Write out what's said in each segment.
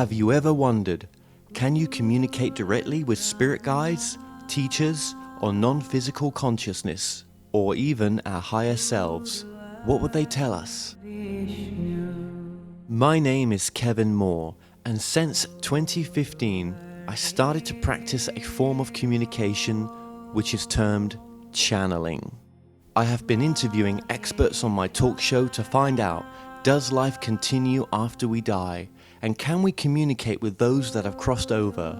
Have you ever wondered, can you communicate directly with spirit guides, teachers, or non-physical consciousness, or even our higher selves? What would they tell us? My name is Kevin Moore, and since 2015, I started to practice a form of communication which is termed channeling. I have been interviewing experts on my talk show to find out, does life continue after we die, and can we communicate with those that have crossed over?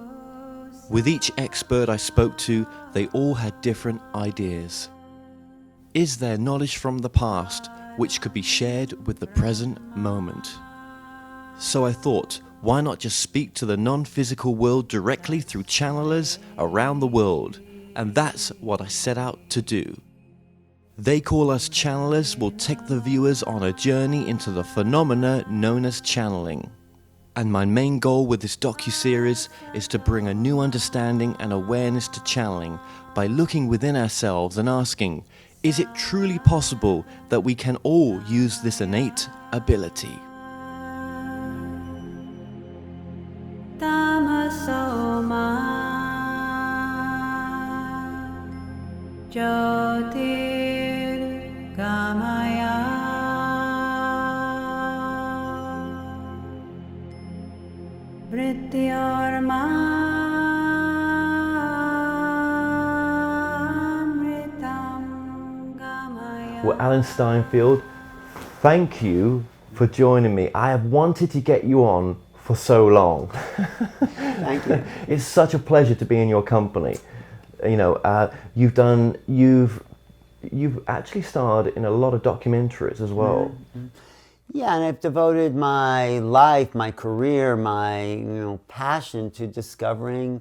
With each expert I spoke to, they all had different ideas. Is there knowledge from the past which could be shared with the present moment? So I thought, why not just speak to the non-physical world directly through channelers around the world? And that's what I set out to do. They Call Us Channelers will take the viewers on a journey into the phenomena known as channeling. And my main goal with this docuseries is to bring a new understanding and awareness to channeling by looking within ourselves and asking, is it truly possible that we can all use this innate ability? Well, Alan Steinfeld, thank you for joining me. I have wanted to get you on for so long. Thank you. It's such a pleasure to be in your company. You know, you've actually starred in a lot of documentaries as well. Mm-hmm. Yeah, and I've devoted my life, my career, my passion to discovering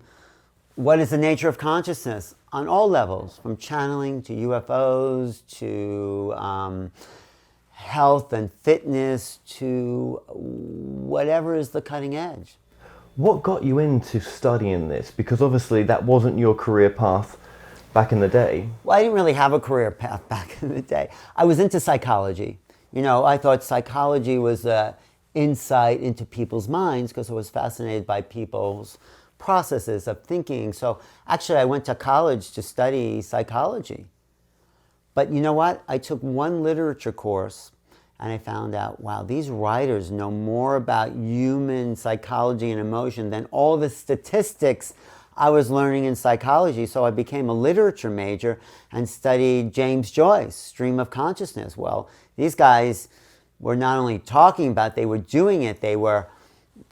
what is the nature of consciousness on all levels, from channeling to UFOs to health and fitness to whatever is the cutting edge. What got you into studying this? Because obviously that wasn't your career path back in the day. Well, I didn't really have a career path back in the day. I was into psychology. I thought psychology was insight into people's minds because I was fascinated by people's processes of thinking. So actually I went to college to study psychology. But you know what? I took one literature course and I found out, wow, these writers know more about human psychology and emotion than all the statistics I was learning in psychology. So I became a literature major and studied James Joyce, Stream of Consciousness. Well, these guys were not only talking about, they were doing it. They were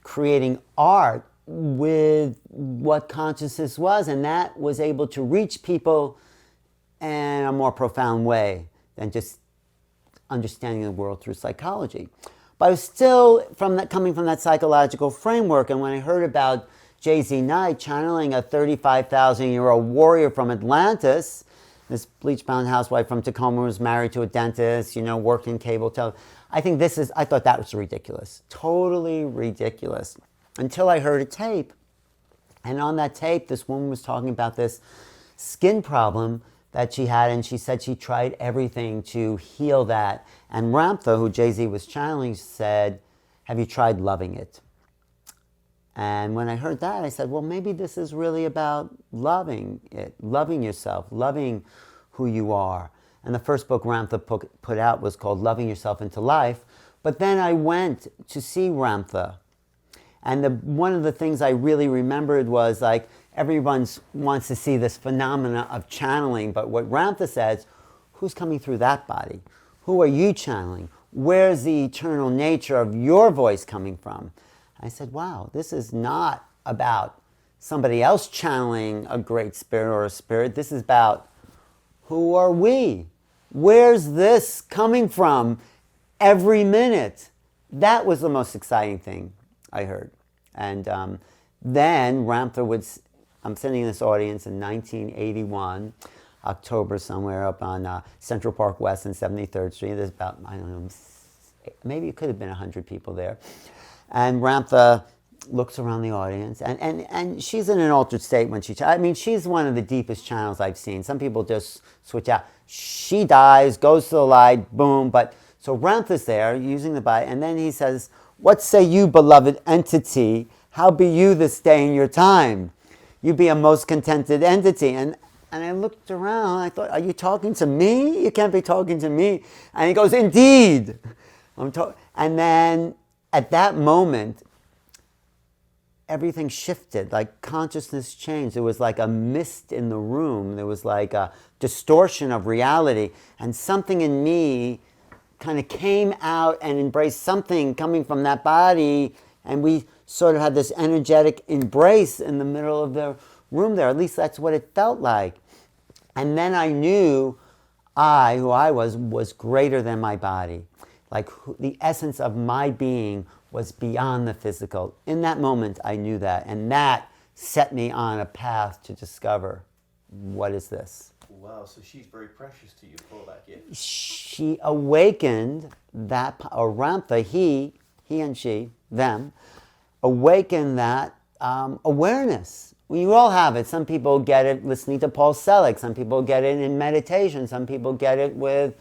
creating art with what consciousness was, and that was able to reach people in a more profound way than just understanding the world through psychology. But I was still coming from that psychological framework, and when I heard about J.Z. Knight channeling a 35,000-year-old warrior from Atlantis, this bleach-bound housewife from Tacoma was married to a dentist, worked in cable television. I thought that was ridiculous, totally ridiculous, until I heard a tape. And on that tape, this woman was talking about this skin problem that she had, and she said she tried everything to heal that. And Ramtha, who Jay-Z was channeling, said, have you tried loving it? And when I heard that, I said, well, maybe this is really about loving it, loving yourself, loving who you are. And the first book Ramtha put out was called Loving Yourself into Life. But then I went to see Ramtha. And one of the things I really remembered was, like, everyone wants to see this phenomena of channeling. But what Ramtha says, who's coming through that body? Who are you channeling? Where's the eternal nature of your voice coming from? I said, wow, this is not about somebody else channeling a great spirit or a spirit. This is about, who are we? Where's this coming from every minute? That was the most exciting thing I heard. And then Ramtha I'm sitting in this audience in 1981, October somewhere up on Central Park West and 73rd Street. There's about, I don't know, maybe it could have been 100 people there. And Ramtha looks around the audience, and she's in an altered state when she's one of the deepest channels I've seen. Some people just switch out. She dies, goes to the light, boom. But so Ramtha's there using the body, and then he says, what say you, beloved entity, How be you this day in your time? You be a most contented entity. And I looked around, I thought, are you talking to me? You can't be talking to me. And he goes, indeed. And then at that moment, everything shifted, like consciousness changed. There was like a mist in the room. There was like a distortion of reality. And something in me kind of came out and embraced something coming from that body. And we sort of had this energetic embrace in the middle of the room there. At least that's what it felt like. And then I knew who I was greater than my body. Like the essence of my being was beyond the physical. In that moment, I knew that. And that set me on a path to discover, what is this? Wow, so she's very precious to you for that gift. She awakened that, or Ramtha, he and she, them, awakened that awareness. We all have it. Some people get it listening to Paul Selig. Some people get it in meditation. Some people get it with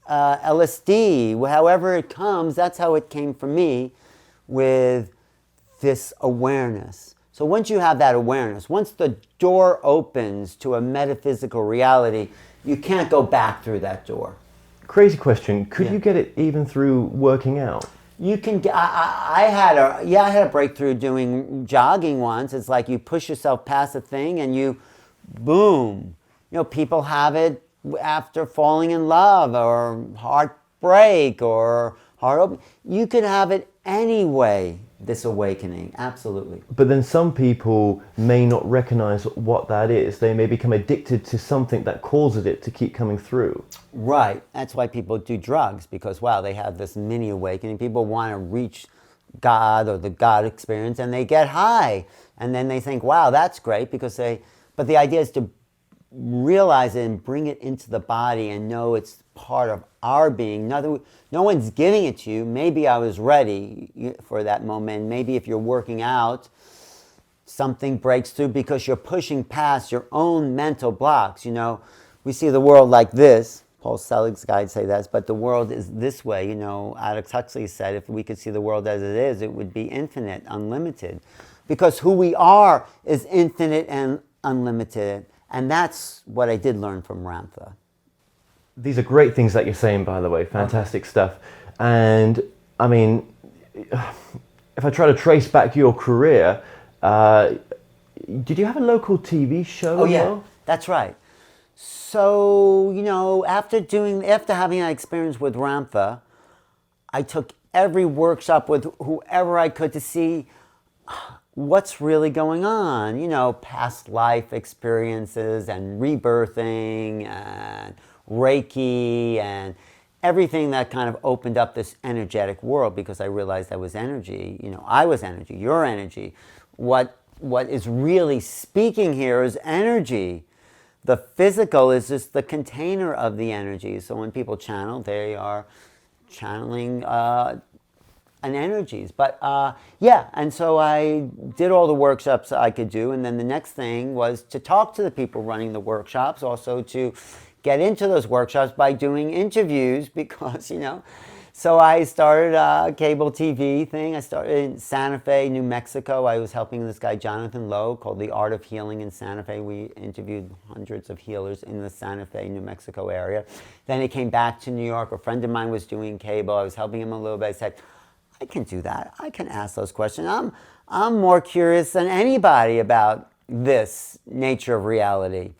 LSD. However it comes, that's how it came for me, with this awareness. So once you have that awareness, once the door opens to a metaphysical reality, you can't go back through that door. Crazy question. Could you get it even through working out? You can. I had a breakthrough doing jogging once. It's like you push yourself past a thing and you, boom. You know, people have it after falling in love or heartbreak or heart open. You could have it anyway. This awakening, absolutely. But then some people may not recognize what that is. They may become addicted to something that causes it to keep coming through. Right. That's why people do drugs, because, wow, they have this mini awakening. People want to reach God or the God experience, and they get high. And then they think, wow, that's great, but the idea is to realize it and bring it into the body and know it's part of our being. No one's giving it to you. Maybe I was ready for that moment. Maybe if you're working out, something breaks through because you're pushing past your own mental blocks. You know, we see the world like this. Paul Selig's guide say that, but the world is this way. You know, Alex Huxley said if we could see the world as it is, it would be infinite, unlimited. Because who we are is infinite and unlimited. And that's what I did learn from Ramtha. These are great things that you're saying, by the way. Fantastic stuff. And, I mean, if I try to trace back your career, did you have a local TV show? Oh, yeah, that's right. So, you know, after having that experience with Ramtha, I took every workshop with whoever I could to see what's really going on, you know, past life experiences and rebirthing and Reiki and everything that kind of opened up this energetic world, because I realized I was energy. You know, I was energy, you're energy. What is really speaking here is energy. The physical is just the container of the energy. So when people channel, they are channeling and energies. But and so I did all the workshops I could do, and then the next thing was to talk to the people running the workshops, also to get into those workshops by doing interviews, because, you know, so I started a cable TV thing. I started in Santa Fe, New Mexico. I was helping this guy, Jonathan Lowe, called The Art of Healing in Santa Fe. We interviewed hundreds of healers in the Santa Fe, New Mexico area. Then it came back to New York. A friend of mine was doing cable. I was helping him a little bit. I said, I can do that. I can ask those questions. I'm more curious than anybody about this nature of reality.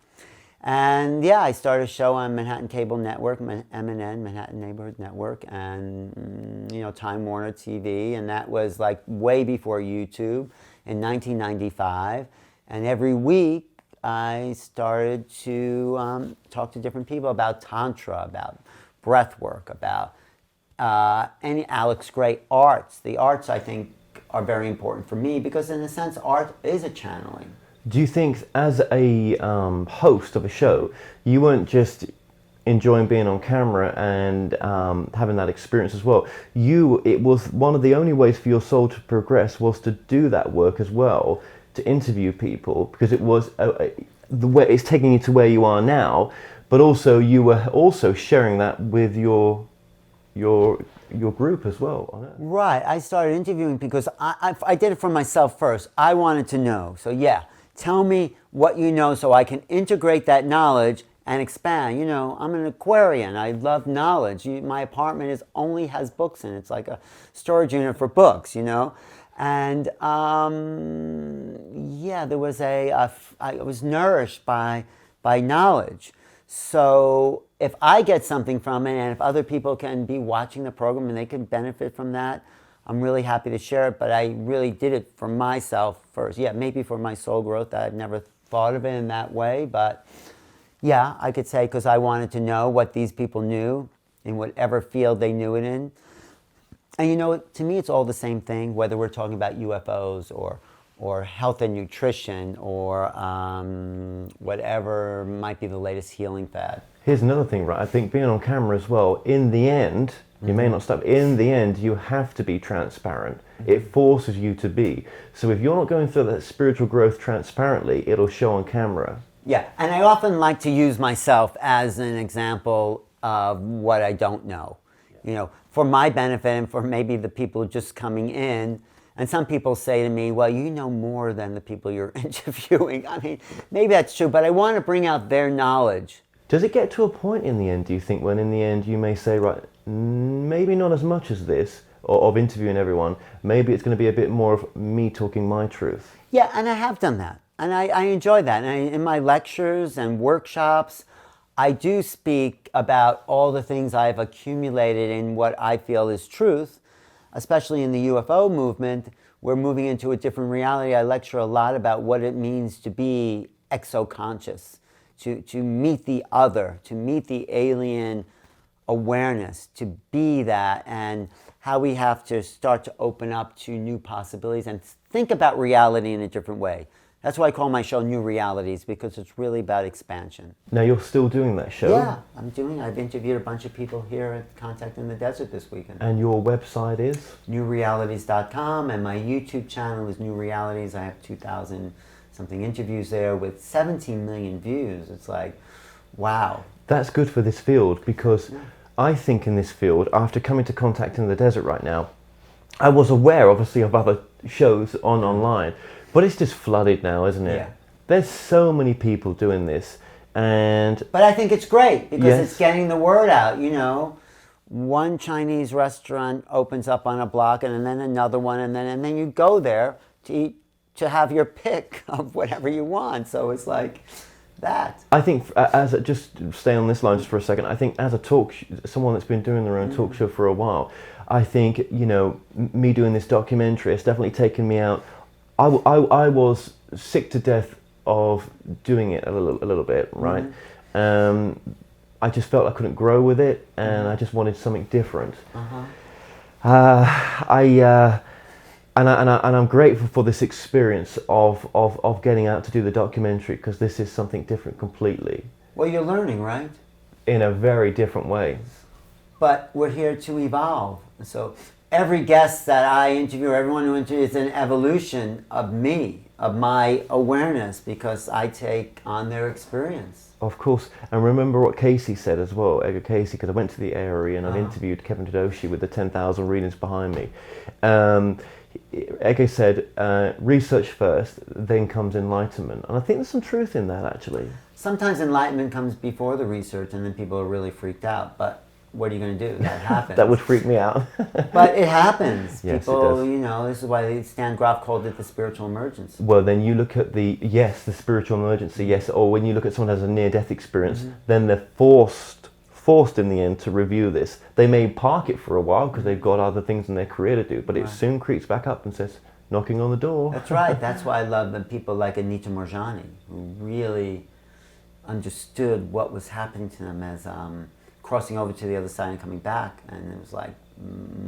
And yeah, I started a show on Manhattan Cable Network, MNN, Manhattan Neighborhood Network, and, you know, Time Warner TV. And that was like way before YouTube in 1995. And every week I started to talk to different people about Tantra, about breath work, about any Alex Gray arts. The arts, I think, are very important for me because, in a sense, art is a channeling. Do you think, as a host of a show, you weren't just enjoying being on camera and having that experience as well? It was one of the only ways for your soul to progress was to do that work as well, to interview people, because it was the way it's taking you to where you are now, but also you were also sharing that with your your group as well on it. Right. I started interviewing because I did it for myself first. I wanted to know. So yeah, tell me what you know so I can integrate that knowledge and expand. You know, I'm an Aquarian. I love knowledge. My apartment only has books in it. It's like a storage unit for books, you know. And yeah, there was I was nourished by knowledge. So if I get something from it, and if other people can be watching the program and they can benefit from that, I'm really happy to share it. But I really did it for myself first. Yeah, maybe for my soul growth. I've never thought of it in that way, but yeah, I could say because I wanted to know what these people knew in whatever field they knew it in. And you know, to me, it's all the same thing, whether we're talking about UFOs or health and nutrition or whatever might be the latest healing fad. Here's another thing, right? I think being on camera as well, in the end, you may not stop, in the end, you have to be transparent. It forces you to be. So if you're not going through that spiritual growth transparently, it'll show on camera. Yeah, and I often like to use myself as an example of what I don't know. You know, for my benefit and for maybe the people just coming in. And some people say to me, well, you know more than the people you're interviewing. I mean, maybe that's true, but I want to bring out their knowledge. Does it get to a point in the end, do you think, when in the end you may say, right, maybe not as much as this, or of interviewing everyone, maybe it's going to be a bit more of me talking my truth? Yeah, and I have done that. And I enjoy that. And in my lectures and workshops, I do speak about all the things I've accumulated in what I feel is truth, especially in the UFO movement. We're moving into a different reality. I lecture a lot about what it means to be exoconscious, to meet the other, to meet the alien awareness, to be that, and how we have to start to open up to new possibilities and think about reality in a different way. That's why I call my show New Realities, because it's really about expansion. Now you're still doing that show? Yeah, I've interviewed a bunch of people here at Contact in the Desert this weekend. And your website is? NewRealities.com, and my YouTube channel is New Realities. I have 2,000 something interviews there with 17 million views. It's like, wow. That's good for this field, because I think in this field, after coming to Contact in the Desert right now, I was aware obviously of other shows online, but it's just flooded now, isn't it? Yeah. There's so many people doing this, and... But I think it's great, because Yes. it's getting the word out, you know. One Chinese restaurant opens up on a block, and then another one, and then you go there to eat, to have your pick of whatever you want. So it's like that. I think, just stay on this line just for a second, I think as a someone that's been doing their own talk show for a while, I think, you know, me doing this documentary has definitely taken me out. I was sick to death of doing it a little bit, right? I just felt I couldn't grow with it, and I just wanted something different. And I'm grateful for this experience of getting out to do the documentary, because this is something different completely. Well, you're learning, right? In a very different way. But we're here to evolve. So every guest that I interview, everyone who interviews, is an evolution of me, of my awareness, because I take on their experience. Of course. And remember what Casey said as well, Edgar Casey, because I went to the area and I've interviewed Kevin Tadeushi with the 10,000 readings behind me. Edgar said, research first, then comes enlightenment. And I think there's some truth in that, actually. Sometimes enlightenment comes before the research, and then people are really freaked out. But what are you going to do? That happens. That would freak me out. But it happens. Yes, People, it does. you know, this is why Stan Grof called it the spiritual emergence. Well, then you look at the spiritual emergency, yes, or when you look at someone who has a near-death experience, then they're forced in the end to review this. They may park it for a while because they've got other things in their career to do, but it soon creeps back up and says, knocking on the door. That's right. That's why I love the people like Anita Morjani, who really understood what was happening to them as crossing over to the other side and coming back. And it was like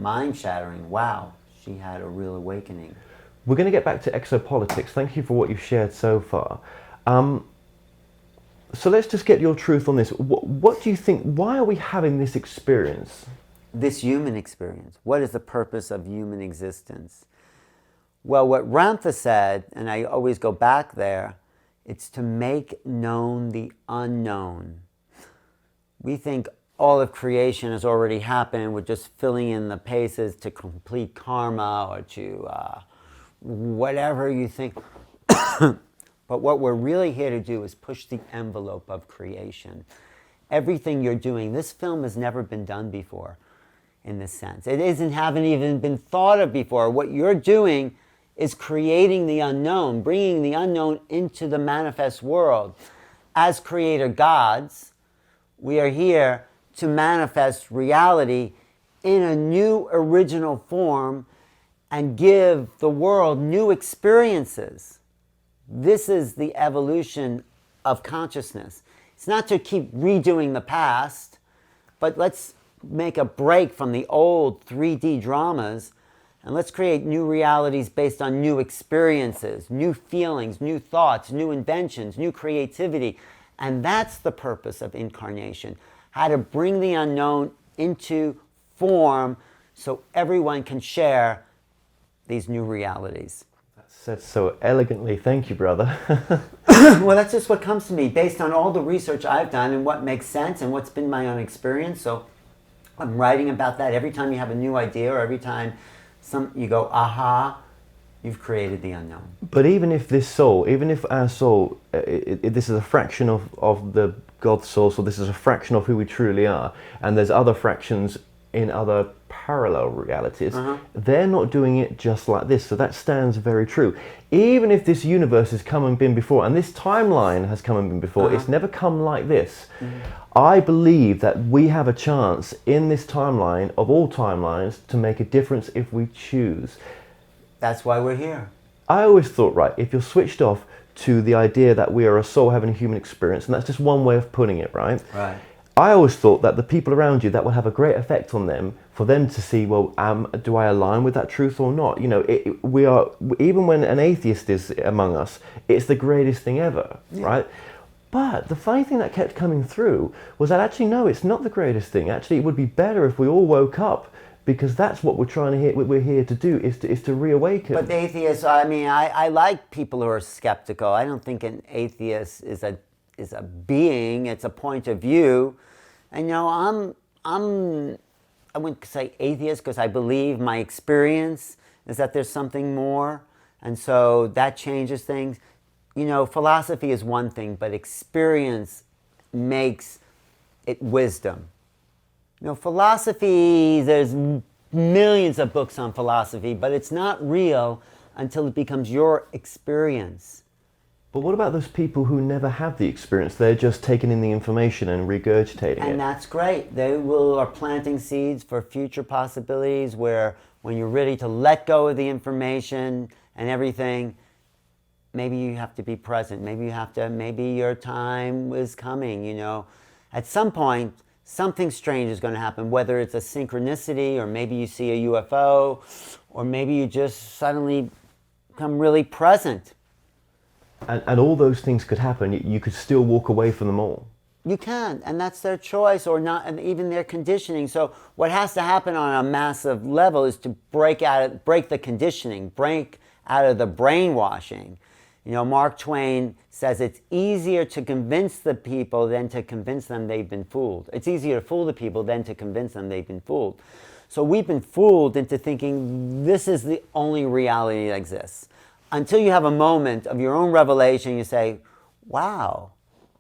mind-shattering. Wow, she had a real awakening. We're going to get back to exopolitics. Thank you for what you've shared so far. So let's just get your truth on this. What do you think, why are we having this experience? This human experience. What is the purpose of human existence? Well, what Ramtha said, and I always go back there, it's to make known the unknown. We think all of creation has already happened. We're just filling in the paces to complete karma or to whatever you think. But what we're really here to do is push the envelope of creation. Everything you're doing, this film has never been done before in this sense. Haven't even been thought of before. What you're doing is creating the unknown, bringing the unknown into the manifest world. As creator gods, we are here to manifest reality in a new original form and give the world new experiences. This is the evolution of consciousness. It's not to keep redoing the past, but let's make a break from the old 3D dramas and let's create new realities based on new experiences, new feelings, new thoughts, new inventions, new creativity. And that's the purpose of incarnation. How to bring the unknown into form so everyone can share these new realities. That's said so elegantly. Thank you, brother. Well, that's just what comes to me based on all the research I've done and what makes sense and what's been my own experience. So I'm writing about that. Every time you have a new idea or every time you go, aha, you've created the unknown. But even if our soul, this is a fraction of the God source, or this is a fraction of who we truly are, and there's other fractions in other parallel realities, they're not doing it just like this. So that stands very true. Even if this universe has come and been before, and this timeline has come and been before, it's never come like this. I believe that we have a chance in this timeline, of all timelines, to make a difference if we choose. That's why we're here. I always thought, right, if you're switched off to the idea that we are a soul having a human experience, and that's just one way of putting it, right? Right. I always thought that the people around you, that will have a great effect on them, for them to see, well, do I align with that truth or not? You know, we are, even when an atheist is among us, it's the greatest thing ever, right? But the funny thing that kept coming through was that actually, no, it's not the greatest thing. Actually, it would be better if we all woke up, because that's what we're here to do, is to reawaken. But the atheists, I mean, I like people who are skeptical. I don't think an atheist is a being, it's a point of view. And you know, I wouldn't say atheist because I believe my experience is that there's something more, and so that changes things. You know, philosophy is one thing, but experience makes it wisdom. You know, philosophy, there's millions of books on philosophy, but it's not real until it becomes your experience. But what about those people who never have the experience? They're just taking in the information and regurgitating it. And that's great. They are planting seeds for future possibilities where when you're ready to let go of the information and everything, maybe you have to be present. Maybe your time is coming, you know. At some point, something strange is going to happen, whether it's a synchronicity or maybe you see a UFO or maybe you just suddenly become really present. And all those things could happen. You could still walk away from them all. You can, and that's their choice or not, and even their conditioning. So what has to happen on a massive level is to break the conditioning, break out of the brainwashing. You know, Mark Twain says it's easier to convince the people than to convince them they've been fooled. It's easier to fool the people than to convince them they've been fooled. So we've been fooled into thinking this is the only reality that exists. Until you have a moment of your own revelation, you say, wow,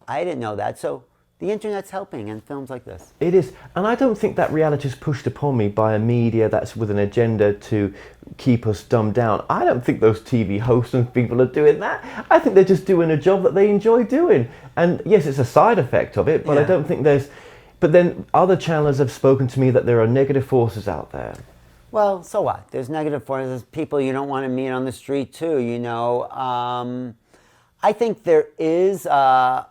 I didn't know that. So the internet's helping in films like this. It is. And I don't think that reality is pushed upon me by a media that's with an agenda to keep us dumbed down. I don't think those TV hosts and people are doing that. I think they're just doing a job that they enjoy doing. And yes, it's a side effect of it, but I don't think there's... But then other channels have spoken to me that there are negative forces out there. Well, so what? There's negative forces, people you don't want to meet on the street too, you know. I think there is an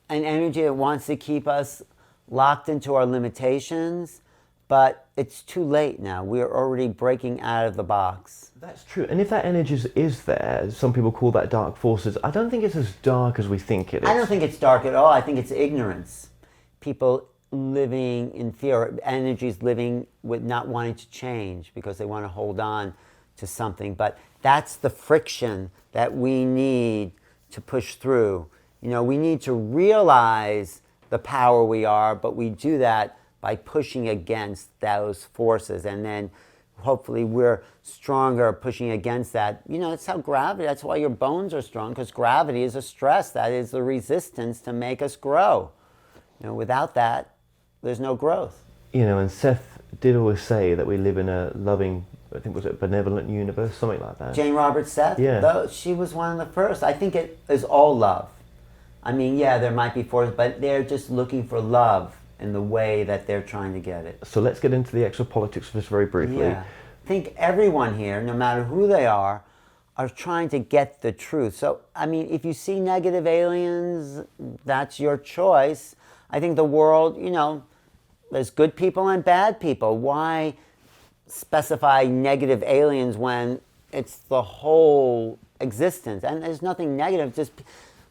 energy that wants to keep us locked into our limitations, but it's too late now. We're already breaking out of the box. That's true. And if that energy is there, some people call that dark forces, I don't think it's as dark as we think it is. I don't think it's dark at all. I think it's ignorance. People living in fear, energies living with not wanting to change because they want to hold on to something. But that's the friction that we need to push through. You know, we need to realize the power we are, but we do that by pushing against those forces, and then hopefully we're stronger pushing against that. You know, that's how gravity, that's why your bones are strong, because gravity is a stress. That is the resistance to make us grow. You know, without that, there's no growth. You know, and Seth did always say that we live in a loving, I think was it a benevolent universe, something like that. Jane Roberts Seth, Yeah. though, she was one of the first. I think it is all love. I mean, yeah, there might be forces, but they're just looking for love in the way that they're trying to get it. So let's get into the extra politics just very briefly. Yeah. I think everyone here, no matter who they are trying to get the truth. So, I mean, if you see negative aliens, that's your choice. I think the world, you know, there's good people and bad people. Why specify negative aliens when it's the whole existence? And there's nothing negative, just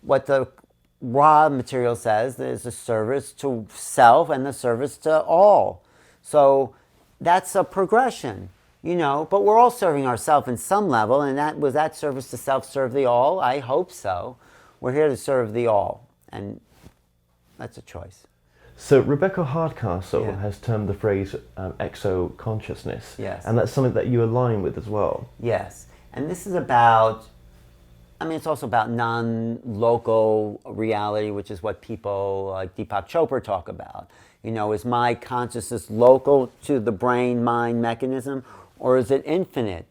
what the raw material says. There's a service to self and the service to all. So that's a progression, you know, but we're all serving ourselves in some level, and that service to self serve the all? I hope so. We're here to serve the all, and that's a choice. So Rebecca Hardcastle Yeah. has termed the phrase exo-consciousness. Yes. And that's something that you align with as well. Yes, and this is about, I mean, it's also about non-local reality, which is what people like Deepak Chopra talk about. You know, is my consciousness local to the brain-mind mechanism, or is it infinite?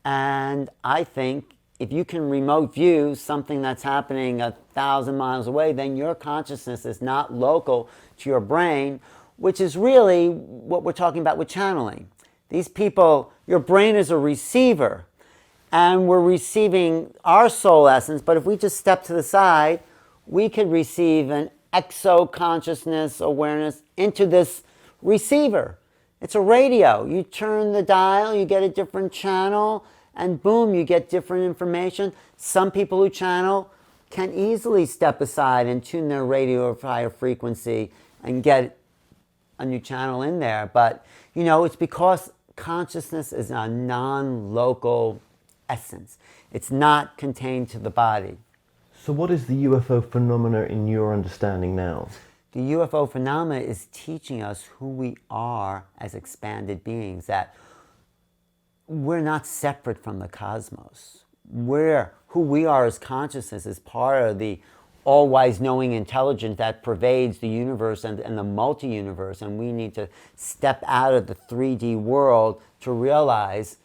And I think if you can remote view something that's happening 1,000 miles away, then your consciousness is not local to your brain, which is really what we're talking about with channeling. These people, your brain is a receiver, and we're receiving our soul essence, but if we just step to the side, we could receive an exo-consciousness awareness into this receiver. It's a radio. You turn the dial, you get a different channel, and boom, you get different information. Some people who channel can easily step aside and tune their radio or higher frequency and get a new channel in there. But, you know, it's because consciousness is a non-local essence. It's not contained to the body. So what is the UFO phenomena in your understanding now? The UFO phenomena is teaching us who we are as expanded beings, that we're not separate from the cosmos. Who we are as consciousness is part of the all-wise knowing intelligence that pervades the universe and the multi-universe, and we need to step out of the 3D world to realize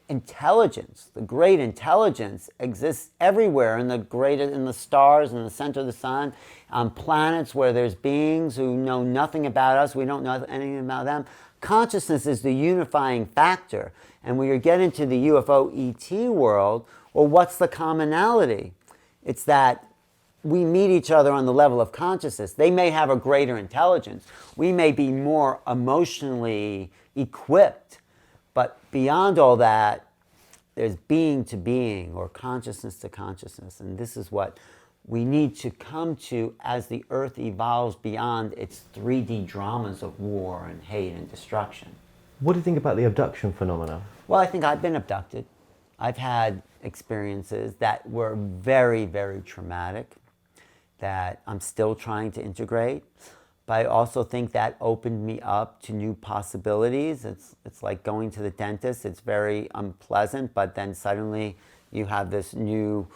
intelligence, the great intelligence, exists everywhere in the stars, in the center of the sun, on planets where there's beings who know nothing about us, we don't know anything about them. Consciousness is the unifying factor. And when you get into the UFO ET world, well, what's the commonality? It's that we meet each other on the level of consciousness. They may have a greater intelligence. We may be more emotionally equipped. But beyond all that, there's being to being, or consciousness to consciousness. And this is what we need to come to as the Earth evolves beyond its 3D dramas of war and hate and destruction. What do you think about the abduction phenomena? Well, I think I've been abducted. I've had experiences that were very, very traumatic, that I'm still trying to integrate. But I also think that opened me up to new possibilities. It's like going to the dentist. It's very unpleasant, but then suddenly you have this new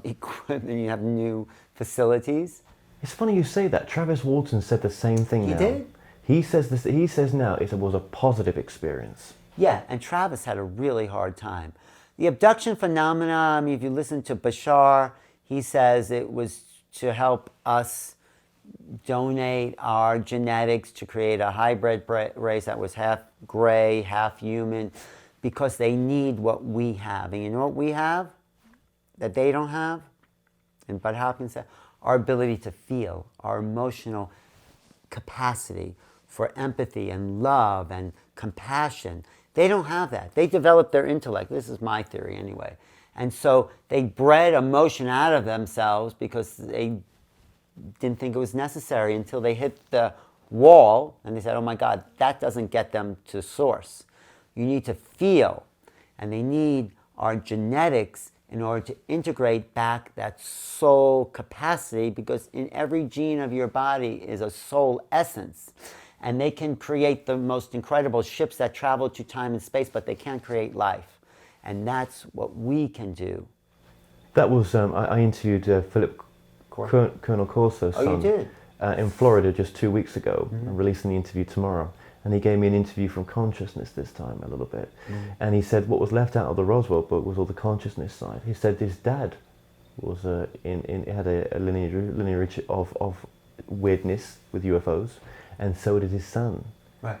equipment, you have new facilities. It's funny you say that. Travis Walton said the same thing He now. did? He says now it was a positive experience. Yeah, and Travis had a really hard time. The abduction phenomena, I mean, if you listen to Bashar, he says it was to help us donate our genetics to create a hybrid race that was half gray, half human, because they need what we have. And you know what we have that they don't have? And Bud Hopkins said, our ability to feel, our emotional capacity for empathy and love and compassion. They don't have that. They developed their intellect. This is my theory anyway. And so they bred emotion out of themselves because they didn't think it was necessary until they hit the wall and they said, oh my God, that doesn't get them to source. You need to feel, and they need our genetics in order to integrate back that soul capacity, because in every gene of your body is a soul essence. And they can create the most incredible ships that travel to time and space, but they can't create life. And that's what we can do. That was, I interviewed Philip Colonel Corso's son. Oh, you did? In Florida just 2 weeks ago. I'm releasing the interview tomorrow. And he gave me an interview from consciousness this time a little bit. And he said what was left out of the Roswell book was all the consciousness side. He said his dad was had a lineage of weirdness with UFOs, and so did his son. Right.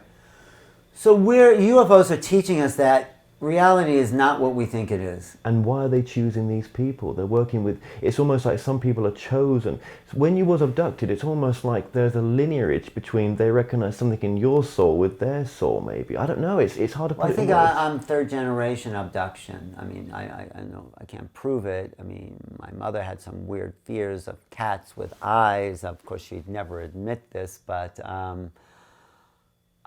So UFOs are teaching us that reality is not what we think it is. And why are they choosing these people? They're working with, it's almost like some people are chosen. When you was abducted, it's almost like there's a lineage between, they recognize something in your soul with their soul, maybe. I don't know, it's hard to put it in words. I think I'm third generation abduction. I mean, I know I can't prove it. I mean, my mother had some weird fears of cats with eyes. Of course, she'd never admit this, but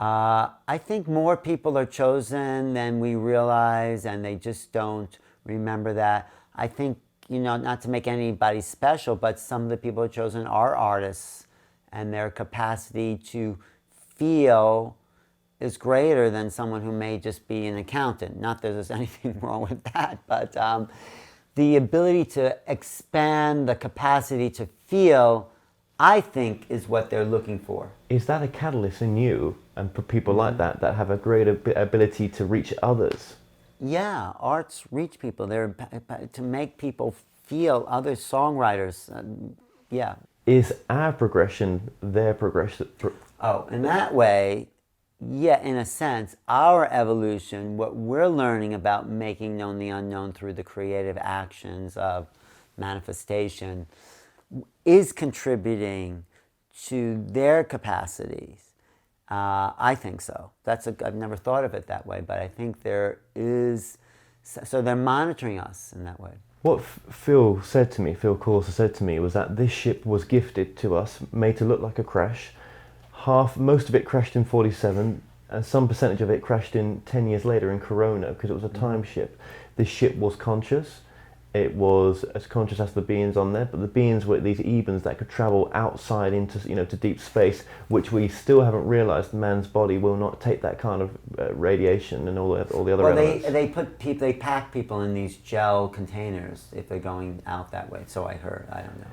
I think more people are chosen than we realize, and they just don't remember that. I think, not to make anybody special, but some of the people chosen are artists, and their capacity to feel is greater than someone who may just be an accountant. Not that there's anything wrong with that, but the ability to expand the capacity to feel, I think, is what they're looking for. Is that a catalyst in you and for people like that have a greater ability to reach others? Yeah, arts reach people. They're to make people feel, other songwriters. Yeah. Is our progression their progression? Oh, in that way, yeah, in a sense, our evolution, what we're learning about making known the unknown through the creative actions of manifestation, is contributing to their capacities. I think so. I've never thought of it that way, but I think there is. So they're monitoring us in that way. What Phil Corsa said to me was that this ship was gifted to us, made to look like a crash. Most of it crashed in 47, and some percentage of it crashed in 10 years later in Corona, because it was a time ship. This ship was conscious. It was as conscious as the beings on there, but the beings were these ebens that could travel outside into, to deep space, which we still haven't realized man's body will not take that kind of radiation and all the other elements. They pack people in these gel containers if they're going out that way. So I heard. I don't know.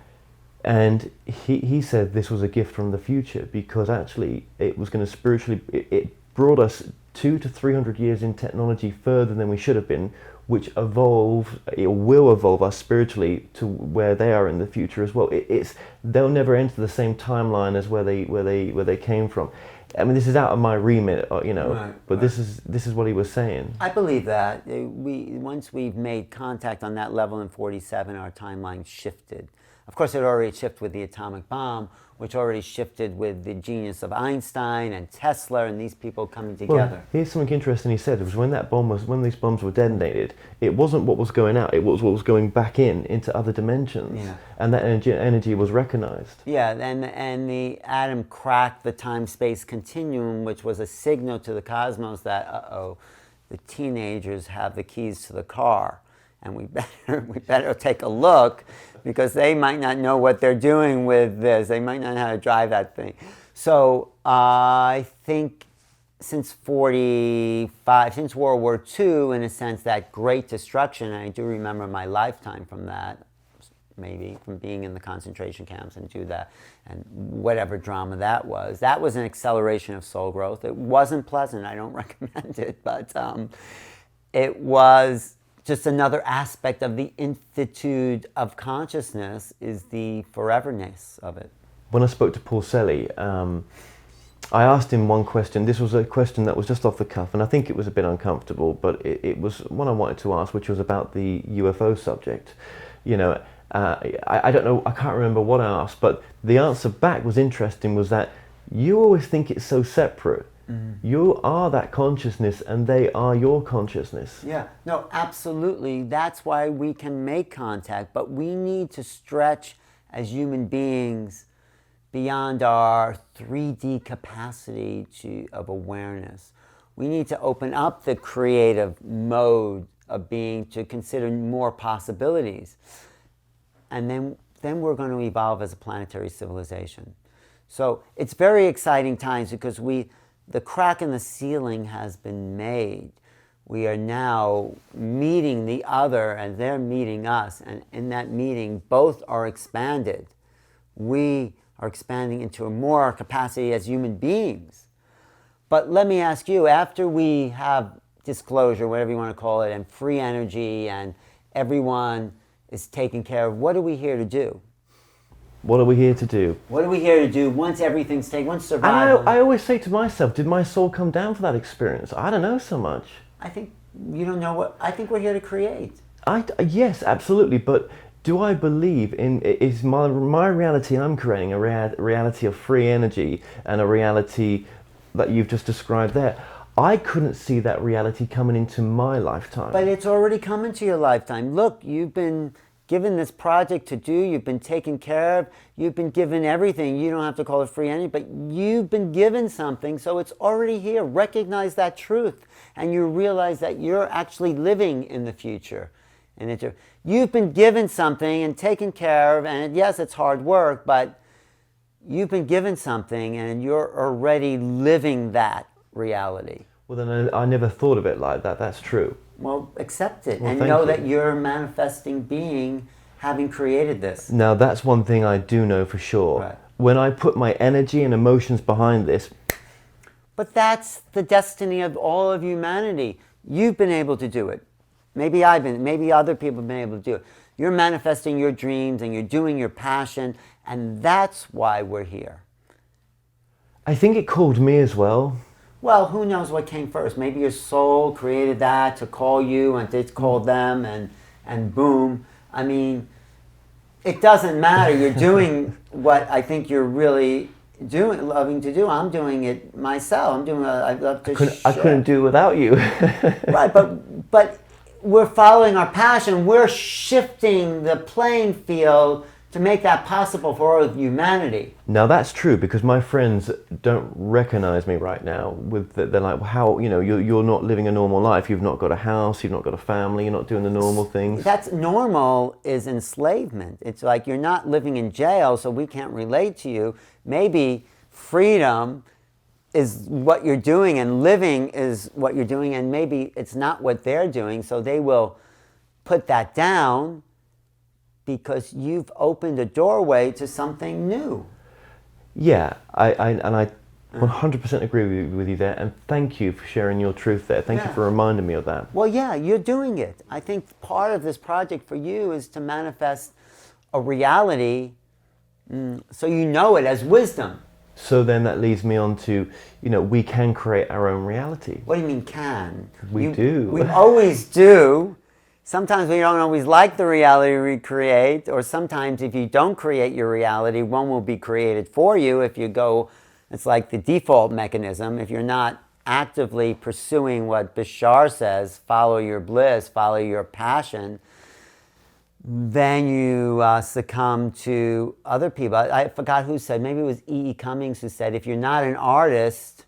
And he said this was a gift from the future, because actually it was going to spiritually, it brought us 200 to 300 years in technology further than we should have been, which will evolve us spiritually to where they are in the future as well. They'll never enter the same timeline as where they came from. I mean, this is out of my remit, Right, but this is what he was saying. I believe that once we've made contact on that level in 47, our timeline shifted. Of course, it already shifted with the atomic bomb, which already shifted with the genius of Einstein and Tesla and these people coming together. Well, here's something interesting he said. It was when these bombs were detonated, it wasn't what was going out, it was what was going back into other dimensions. Yeah. And that energy was recognized. Yeah, and the atom cracked the time-space continuum, which was a signal to the cosmos that, the teenagers have the keys to the car, and we better take a look, because they might not know what they're doing with this. They might not know how to drive that thing. So I think since World War II, in a sense, that great destruction, and I do remember my lifetime from that, maybe from being in the concentration camps and do that, and whatever drama that was an acceleration of soul growth. It wasn't pleasant. I don't recommend it, but it was just another aspect of the infinitude of consciousness, is the foreverness of it. When I spoke to Paul Selly, I asked him one question. This was a question that was just off the cuff, and I think it was a bit uncomfortable, but it was one I wanted to ask, which was about the UFO subject. I don't know, I can't remember what I asked, but the answer back was interesting, was that you always think it's so separate. Mm-hmm. You are that consciousness and they are your consciousness. Yeah, no, absolutely. That's why we can make contact, but we need to stretch as human beings beyond our 3D capacity of awareness. We need to open up the creative mode of being to consider more possibilities. And then we're going to evolve as a planetary civilization. So it's very exciting times because the crack in the ceiling has been made. We are now meeting the other and they're meeting us. And in that meeting, both are expanded. We are expanding into a more capacity as human beings. But let me ask you, after we have disclosure, whatever you want to call it, and free energy and everyone is taken care of, what are we here to do? What are we here to do? What are we here to do once everything's taken, once survival? I always say to myself, did my soul come down for that experience? I don't know so much. I think you don't know what, I think we're here to create. Yes, absolutely, but do I believe is my reality I'm creating a reality of free energy and a reality that you've just described there? I couldn't see that reality coming into my lifetime. But it's already come into your lifetime. Look, you've been given this project to do, you've been taken care of, you've been given everything. You don't have to call it free energy, but you've been given something, so it's already here. Recognize that truth, and you realize that you're actually living in the future. And you've been given something and taken care of, and yes, it's hard work, but you've been given something and you're already living that reality. Well, then I never thought of it like that. That's true. Well, accept it, Well, and thank know you. that you're a manifesting being having created this. Now, that's one thing I do know for sure. Right. When I put my energy and emotions behind this... But that's the destiny of all of humanity. You've been able to do it. Maybe other people have been able to do it. You're manifesting your dreams and you're doing your passion, and that's why we're here. I think it called me as well. Well, who knows what came first? Maybe your soul created that to call you and it called them, and boom. I mean, it doesn't matter. You're doing what I think you're really loving to do. I'm doing it myself. I love to share. I couldn't do it without you. Right, but we're following our passion. We're shifting the playing field to make that possible for all of humanity. Now that's true, because my friends don't recognize me right now. They're like, well, how, you're not living a normal life. You've not got a house. You've not got a family. You're not doing the normal things. That's normal is enslavement. It's like you're not living in jail, so we can't relate to you. Maybe freedom is what you're doing and living is what you're doing, and maybe it's not what they're doing, so they will put that down because you've opened a doorway to something new. Yeah, I 100% agree with you there, and thank you for sharing your truth there. Thank you for reminding me of that. Well, yeah, you're doing it. I think part of this project for you is to manifest a reality so you know it as wisdom. So then that leads me on to, we can create our own reality. What do you mean can? We do. We always do. Sometimes we don't always like the reality we create, or sometimes if you don't create your reality, one will be created for you. If you go, it's like the default mechanism. If you're not actively pursuing what Bashar says, follow your bliss, follow your passion, then you succumb to other people. I forgot who said, maybe it was E.E. Cummings who said, if you're not an artist,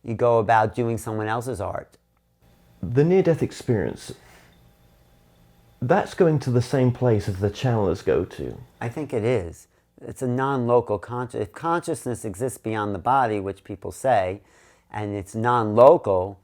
you go about doing someone else's art. The near-death experience, that's going to the same place as the channelers go to. I think it is. It's a non-local consciousness. If consciousness exists beyond the body, which people say, and it's non-local,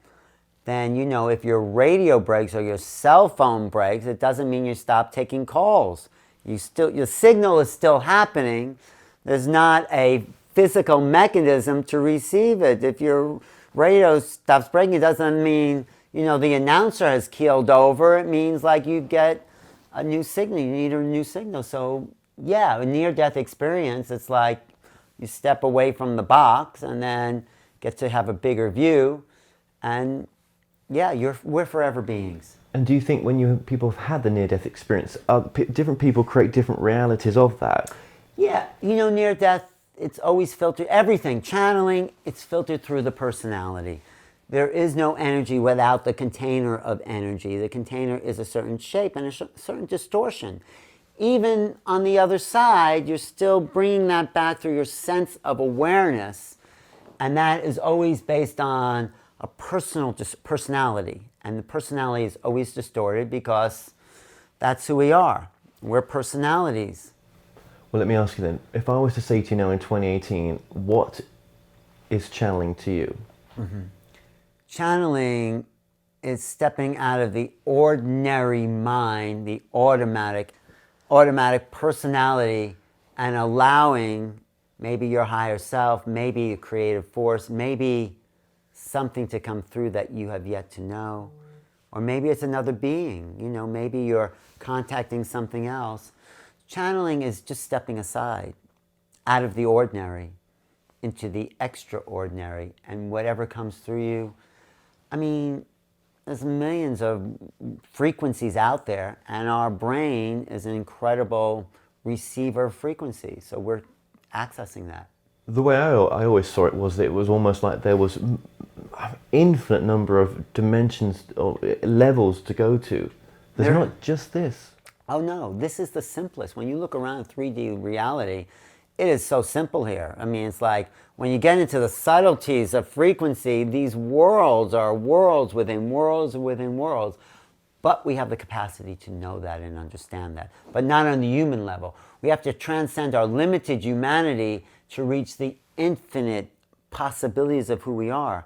then, if your radio breaks or your cell phone breaks, it doesn't mean you stop taking calls. Your signal is still happening. There's not a physical mechanism to receive it. If your radio stops breaking, it doesn't mean, the announcer has keeled over. It means like you get a new signal. You need a new signal. So, yeah, a near-death experience, it's like you step away from the box and then get to have a bigger view. And yeah, we're forever beings. And do you think when people have had the near-death experience, different people create different realities of that? Yeah, near-death, it's always filtered. Everything, channeling, it's filtered through the personality. There is no energy without the container of energy. The container is a certain shape and a certain distortion. Even on the other side, you're still bringing that back through your sense of awareness, and that is always based on a personality. And the personality is always distorted because that's who we are. We're personalities. Well, let me ask you then, if I was to say to you now in 2018, what is channeling to you? Channeling is stepping out of the ordinary mind, the automatic personality, and allowing maybe your higher self, maybe a creative force, maybe something to come through that you have yet to know. Or maybe it's another being, maybe you're contacting something else. Channeling is just stepping aside, out of the ordinary, into the extraordinary, and whatever comes through you. I mean, there's millions of frequencies out there, and our brain is an incredible receiver of frequency, so we're accessing that. The way I always saw it was that it was almost like there was an infinite number of dimensions or levels to go to. There's not just this. Oh no, this is the simplest. When you look around 3D reality, it is so simple here. I mean, it's like when you get into the subtleties of frequency, these worlds are worlds within worlds within worlds. But we have the capacity to know that and understand that. But not on the human level. We have to transcend our limited humanity to reach the infinite possibilities of who we are.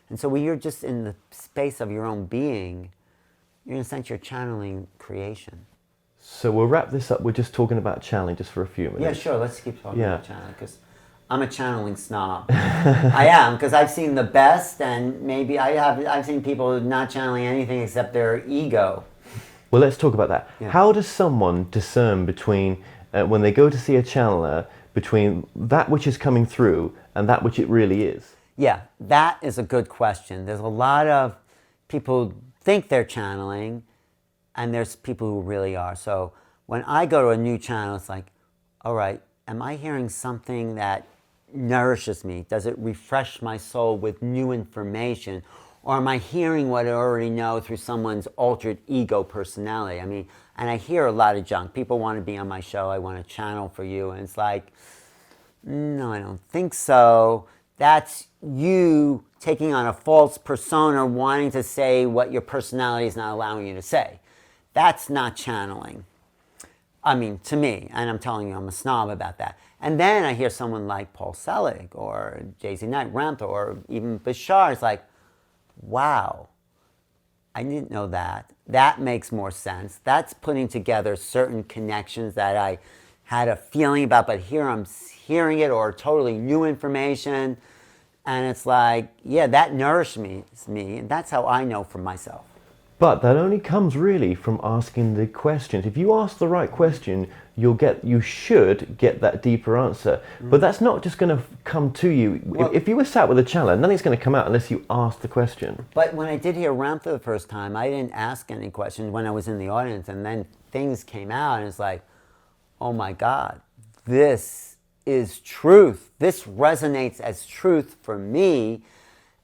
And so when you're just in the space of your own being, you're in a sense, you're channeling creation. So we'll wrap this up. We're just talking about channeling just for a few minutes. Yeah, sure. Let's keep talking about channeling, because I'm a channeling snob. I am, because I've seen the best, and maybe I've seen people not channeling anything except their ego. Well, let's talk about that. Yeah. How does someone discern between, when they go to see a channeler, between that which is coming through and that which it really is? Yeah, that is a good question. There's a lot of people who think they're channeling, and there's people who really are. So when I go to a new channel, it's like, all right, am I hearing something that nourishes me? Does it refresh my soul with new information? Or am I hearing what I already know through someone's altered ego personality? I mean, and I hear a lot of junk. People want to be on my show. I want to channel for you. And it's like, no, I don't think so. That's you taking on a false persona, wanting to say what your personality is not allowing you to say. That's not channeling. I mean, to me, and I'm telling you, I'm a snob about that. And then I hear someone like Paul Selig or Jay-Z Knight, Ramtha, or even Bashar. It's like, wow, I didn't know that. That makes more sense. That's putting together certain connections that I had a feeling about, but here I'm hearing it, or totally new information. And it's like, yeah, that nourished me, and that's how I know for myself. But that only comes really from asking the questions. If you ask the right question, you should get that deeper answer. But that's not just going to come to you. Well, if you were sat with a channeler, nothing's going to come out unless you ask the question. But when I did hear Ramtha the first time, I didn't ask any questions when I was in the audience, and then things came out, and it's like, oh my God, this is truth. This resonates as truth for me.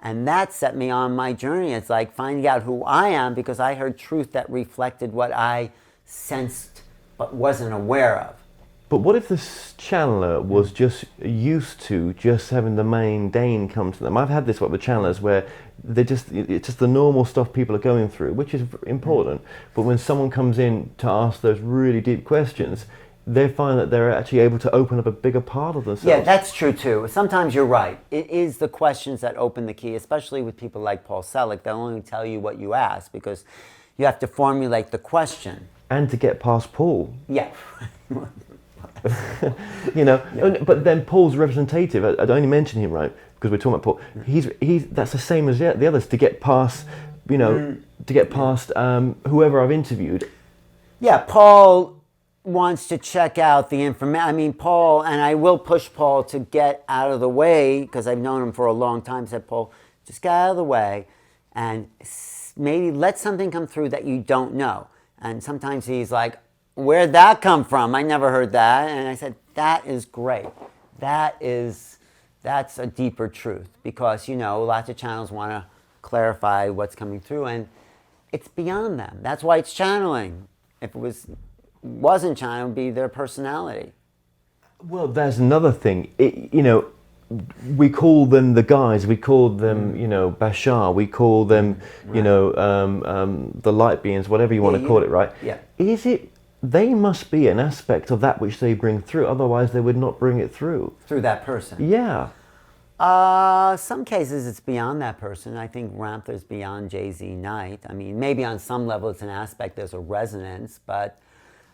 And that set me on my journey. It's like finding out who I am, because I heard truth that reflected what I sensed but wasn't aware of. But what if this channeler was just used to just having the mundane come to them? I've had this with channelers where it's just the normal stuff people are going through, which is important. But when someone comes in to ask those really deep questions, they find that they're actually able to open up a bigger part of themselves. Yeah, that's true too. Sometimes you're right. It is the questions that open the key, especially with people like Paul Selig. They'll only tell you what you ask, because you have to formulate the question. And to get past Paul. Yeah. Yeah. But then Paul's representative. I'd only mention him, right, because we're talking about Paul. He's that's the same as the others, to get past, whoever I've interviewed. Yeah, Paul wants to check out the information. I mean, Paul, and I will push Paul to get out of the way, because I've known him for a long time, said, Paul, just get out of the way and maybe let something come through that you don't know. And sometimes he's like, where'd that come from? I never heard that. And I said, that is great. That's a deeper truth, because, lots of channels want to clarify what's coming through, and it's beyond them. That's why it's channeling. If it wasn't channeling, it would be their personality. Well, there's another thing. we call them the guys, we call them, you know, Bashar, we call them, you know, the light beings, whatever you want to call it, right? Yeah. Is it, they must be an aspect of that which they bring through, otherwise they would not bring it through. Through that person. Yeah. Some cases it's beyond that person. I think Ramtha's beyond Jay-Z Knight. I mean, maybe on some level it's an aspect, there's a resonance, but,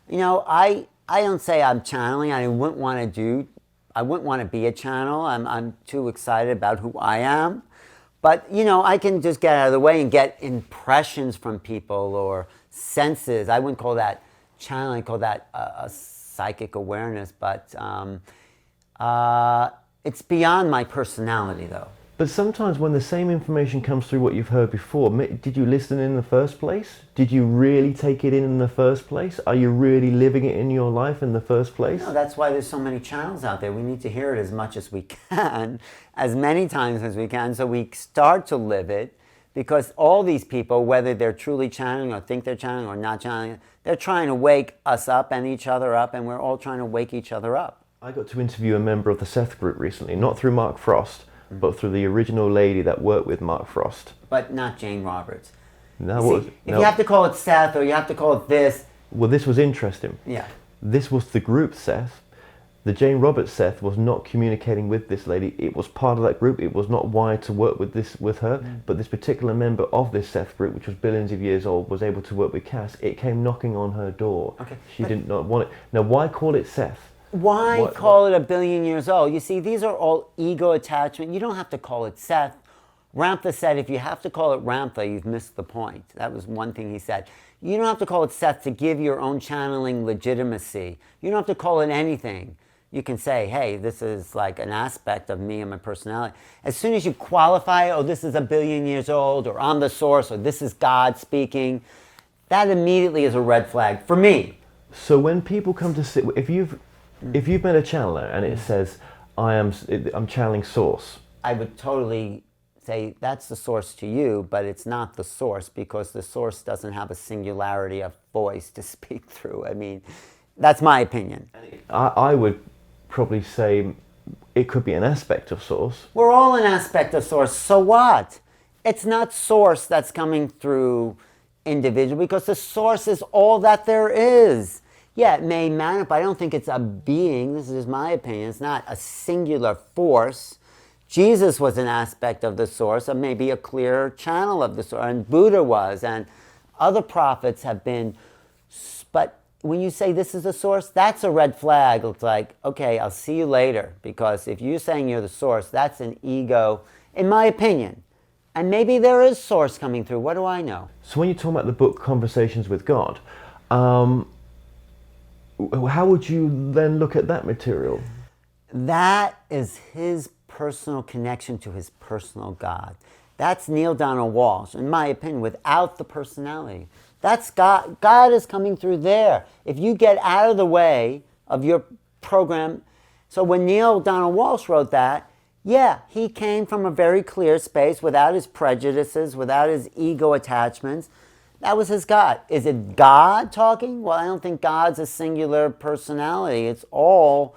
you know, I don't say I'm channeling. I wouldn't want to be a channel. I'm too excited about who I am. But, you know, I can just get out of the way and get impressions from people or senses. I wouldn't call that channeling, I call that a psychic awareness. But it's beyond my personality, though. But sometimes when the same information comes through what you've heard before, did you listen in the first place? Did you really take it in the first place? Are you really living it in your life in the first place? No, that's why there's so many channels out there. We need to hear it as much as we can, as many times as we can, so we start to live it. Because all these people, whether they're truly channeling or think they're channeling or not channeling, they're trying to wake us up and each other up, and we're all trying to wake each other up. I got to interview a member of the Seth group recently, not through Mark Frost, but through the original lady that worked with Mark Frost. But not Jane Roberts. If you have to call it Seth or you have to call it this. Well, this was interesting. Yeah. This was the group Seth. The Jane Roberts Seth was not communicating with this lady. It was part of that group. It was not wired to work with her. But this particular member of this Seth group, which was billions of years old, was able to work with Cass. It came knocking on her door. Okay. She did not want it. Now, why call it Seth? Why call it a billion years old? You see, these are all ego attachment. You don't have to call it Seth. Ramtha said, if you have to call it Ramtha, you've missed the point. That was one thing he said. You don't have to call it Seth to give your own channeling legitimacy. You don't have to call it anything. You can say, hey, this is like an aspect of me and my personality. As soon as you qualify, oh, this is a billion years old, or I'm the source, or this is God speaking, that immediately is a red flag for me. So when people come to sit, if you've met a channeler and it says, I'm channeling source. I would totally say that's the source to you, but it's not the source because the source doesn't have a singularity of voice to speak through. I mean, that's my opinion. I would probably say it could be an aspect of source. We're all an aspect of source. So what? It's not source that's coming through individual because the source is all that there is. Yeah, it may manifest, but I don't think it's a being. This is my opinion. It's not a singular force. Jesus was an aspect of the source, or maybe a clear channel of the source, and Buddha was, and other prophets have been. But when you say this is the source, that's a red flag. It's like, okay, I'll see you later, because if you're saying you're the source, that's an ego, in my opinion. And maybe there is source coming through. What do I know? So when you talk about the book Conversations with God, how would you then look at that material? That is his personal connection to his personal God. That's Neil Donald Walsh, in my opinion, without the personality. That's God. God is coming through there. If you get out of the way of your program. So when Neil Donald Walsh wrote that, yeah, he came from a very clear space without his prejudices, without his ego attachments. That was his God. Is it God talking? Well, I don't think God's a singular personality. It's all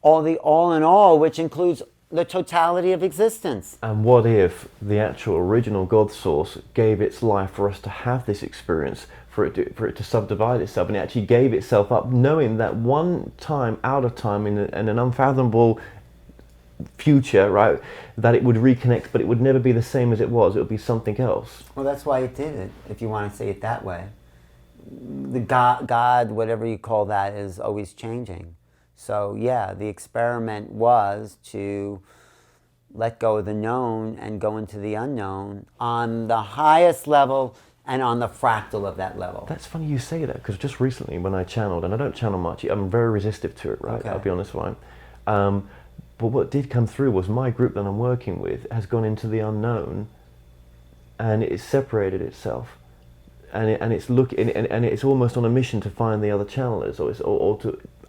the all in all, which includes the totality of existence. And what if the actual original God source gave its life for us to have this experience, for it to subdivide itself, and it actually gave itself up, knowing that one time, out of time, in an unfathomable future, right, that it would reconnect, but it would never be the same as it was. It would be something else. Well, that's why it did it, if you want to say it that way. The God, whatever you call that, is always changing. So yeah, the experiment was to let go of the known and go into the unknown on the highest level and on the fractal of that level. That's funny you say that, because just recently when I channeled, and I don't channel much, I'm very resistive to it, right? Okay. I'll be honest with you. But what did come through was my group that I'm working with has gone into the unknown, and it's separated itself, and it's almost on a mission to find the other channelers,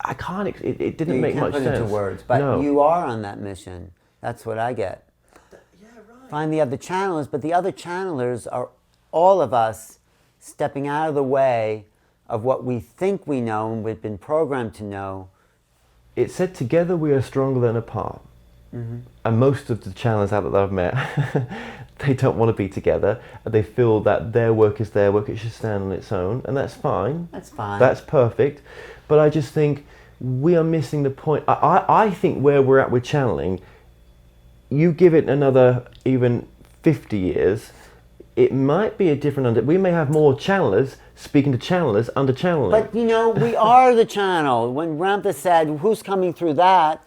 I can't. It didn't make much sense. You can't put into words, but no. You are on that mission. That's what I get. Yeah, right. Find the other channelers, but the other channelers are all of us stepping out of the way of what we think we know and we've been programmed to know. It said, together we are stronger than apart. And most of the channelers out that I've met, they don't want to be together. They feel that their work is their work, it should stand on its own, and that's fine. That's fine. That's perfect. But I just think we are missing the point. I think where we're at with channeling, you give it another even 50 years, it might be a different... we may have more channelers speaking to channelers under channeling. But, you know, we are the channel. When Ramtha said, who's coming through that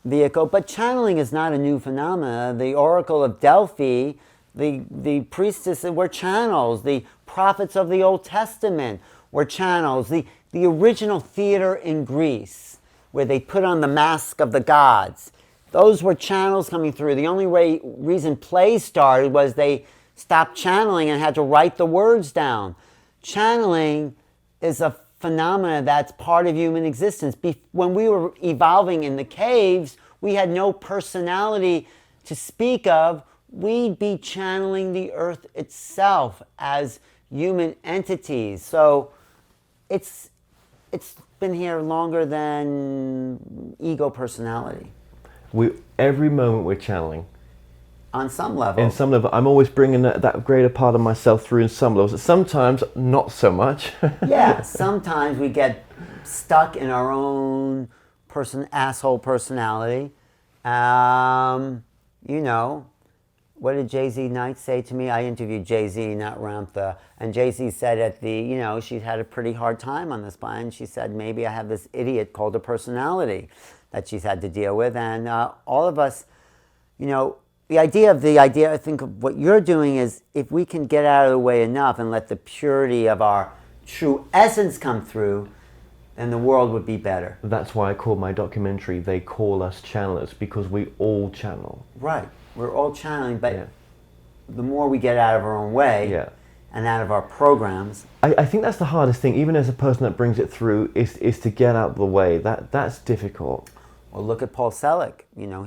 vehicle? But channeling is not a new phenomenon. The Oracle of Delphi, the priestesses were channels. The prophets of the Old Testament were channels. The original theater in Greece, where they put on the mask of the gods, those were channels coming through. The only reason plays started was they stopped channeling and had to write the words down. Channeling is a phenomena that's part of human existence. When we were evolving in the caves, we had no personality to speak of. We'd be channeling the earth itself as human entities. So it's been here longer than ego personality. Every moment we're channeling. On some level. In some level. I'm always bringing that greater part of myself through in some levels. Sometimes not so much. Yeah, sometimes we get stuck in our own asshole personality. You know, what did Jay-Z Knight say to me? I interviewed Jay-Z, not Ramtha. And Jay-Z said she's had a pretty hard time on this planet. She said, maybe I have this idiot called a personality that she's had to deal with. And all of us, you know, the idea, I think of what you're doing is if we can get out of the way enough and let the purity of our true essence come through, then the world would be better. That's why I call my documentary, They Call Us Channelers, because we all channel. Right. We're all channeling, but the more we get out of our own way and out of our programs. I think that's the hardest thing, even as a person that brings it through, is to get out of the way. That's difficult. Well, look at Paul Selig. You know,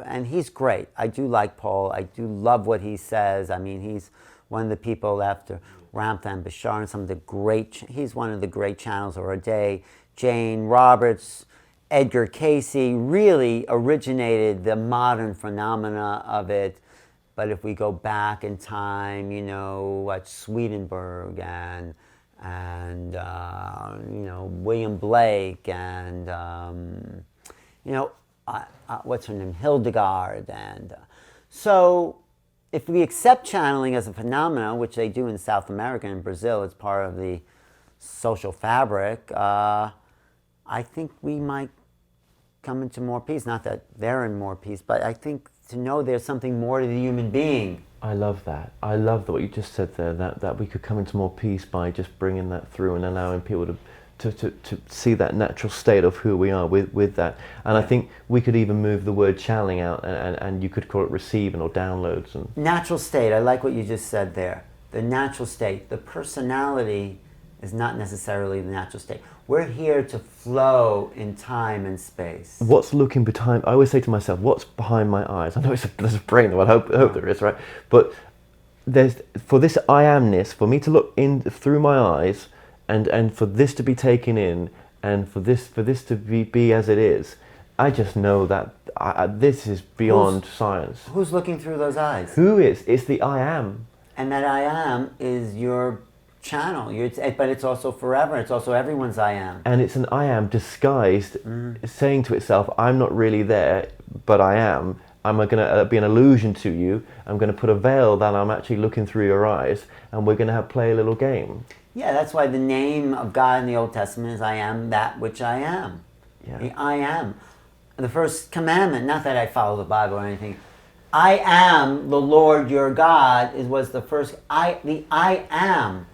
and he's great. I do like Paul. I do love what he says. I mean, he's one of the people after Ramtha and Bashar and some of the he's one of the great channels of our day. Jane Roberts, Edgar Casey really originated the modern phenomena of it. But if we go back in time, you know, at Swedenborg and you know, William Blake and you know, what's her name, Hildegard, and so if we accept channeling as a phenomenon, which they do in South America and Brazil, it's part of the social fabric. I think we might come into more peace. Not that they're in more peace, but I think to know there's something more to the human being. I love that. I love what you just said there, that we could come into more peace by just bringing that through and allowing people to see that natural state of who we are with that. And I think we could even move the word channeling out and you could call it receiving or downloads. And natural state, I like what you just said there. The natural state. The personality is not necessarily the natural state. We're here to flow in time and space. What's looking behind, I always say to myself, what's behind my eyes? I know there's a brain, I hope there is, right? But for this I amness, for me to look in through my eyes, and for this to be taken in, and for this to be as it is, I just know that this is beyond science. Who's looking through those eyes? Who is? It's the I am. And that I am is your channel, but it's also forever. It's also everyone's I am. And it's an I am disguised, saying to itself, I'm not really there, but I am. I'm going to be an illusion to you. I'm going to put a veil that I'm actually looking through your eyes, and we're going to play a little game. Yeah, that's why the name of God in the Old Testament is I am that which I am. Yeah. The I am. The first commandment, not that I follow the Bible or anything, I am the Lord your God was the first, the I am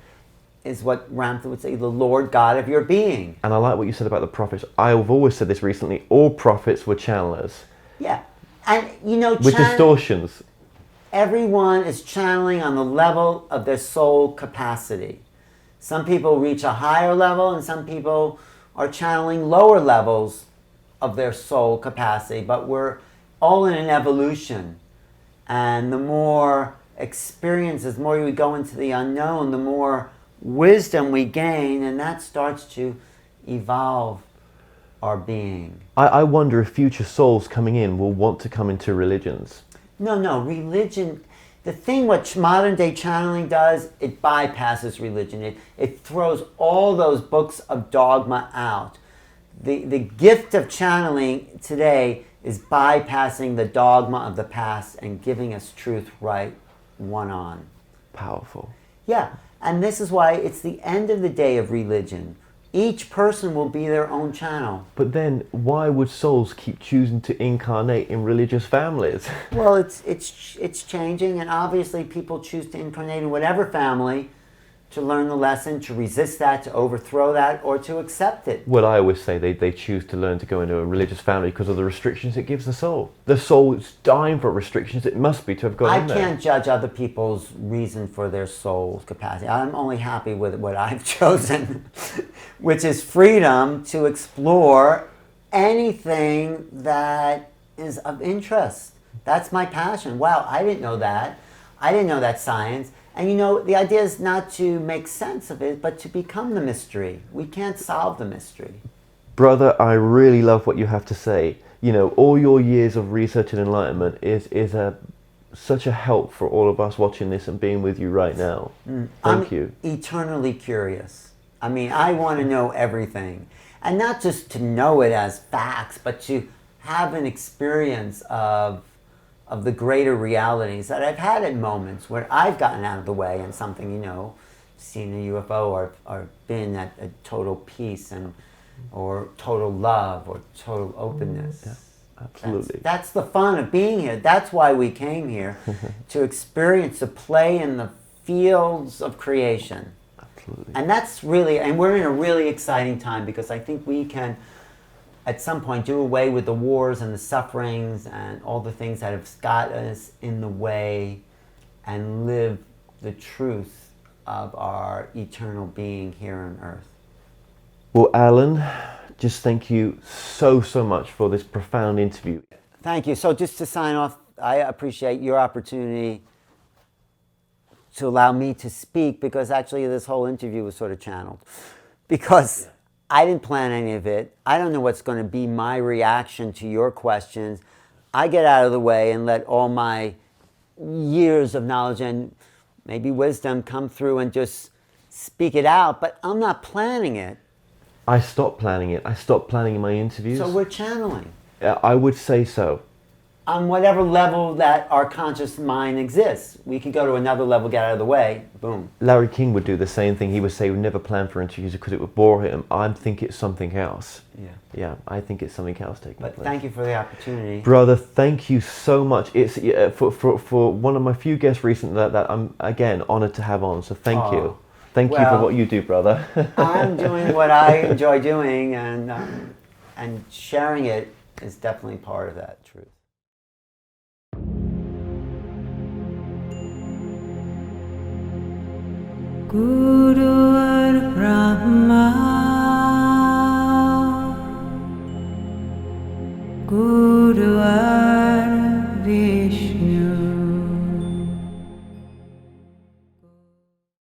is what Ramtha would say, the Lord God of your being. And I like what you said about the prophets. I've always said this recently, all prophets were channelers. Yeah, and you know, with distortions. Everyone is channeling on the level of their soul capacity. Some people reach a higher level and some people are channeling lower levels of their soul capacity, but we're all in an evolution. And the more experiences, the more we go into the unknown, the more wisdom we gain, and that starts to evolve our being. I wonder if future souls coming in will want to come into religions. No, religion, the thing what modern day channeling does, it bypasses religion. It throws all those books of dogma out. The gift of channeling today is bypassing the dogma of the past and giving us truth right one on. Powerful. Yeah, and this is why it's the end of the day of religion. Each person will be their own channel. But then, why would souls keep choosing to incarnate in religious families? Well, it's changing, and obviously people choose to incarnate in whatever family to learn the lesson, to resist that, to overthrow that, or to accept it. Well, I always say they choose to learn to go into a religious family because of the restrictions it gives the soul. The soul is dying for restrictions. It must be to have gone in there. I can't judge other people's reason for their soul's capacity. I'm only happy with what I've chosen, which is freedom to explore anything that is of interest. That's my passion. Wow, I didn't know that. I didn't know that science. And you know, the idea is not to make sense of it, but to become the mystery. We can't solve the mystery. Brother, I really love what you have to say. You know, all your years of research and enlightenment is such a help for all of us watching this and being with you right now. Thank you. Eternally curious. I mean, I want to know everything. And not just to know it as facts, but to have an experience of the greater realities that I've had at moments where I've gotten out of the way and something, you know, seen a UFO or been at a total peace or total love or total openness. Yeah, absolutely. That's the fun of being here. That's why we came here, to experience, to play in the fields of creation. Absolutely. And that's really, and we're in a really exciting time because I think we can at some point do away with the wars and the sufferings and all the things that have got us in the way and live the truth of our eternal being here on earth. Well, Alan, just thank you so much for this profound interview. Thank you. So just to sign off, I appreciate your opportunity to allow me to speak, because actually this whole interview was sort of channeled. Because I didn't plan any of it. I don't know what's going to be my reaction to your questions. I get out of the way and let all my years of knowledge and maybe wisdom come through and just speak it out, but I'm not planning it. I stopped planning it. I stopped planning my interviews. So we're channeling. I would say so. On whatever level that our conscious mind exists. We could go to another level, get out of the way, boom. Larry King would do the same thing. He would say he would never plan for interviews because it would bore him. I think it's something else. Yeah, I think it's something else taking place. But thank you for the opportunity. Brother, thank you so much. It's for one of my few guests recently that I'm, again, honored to have on. So thank you. Thank you for what you do, brother. I'm doing what I enjoy doing, and sharing it is definitely part of that truth. Guru Brahma, Guru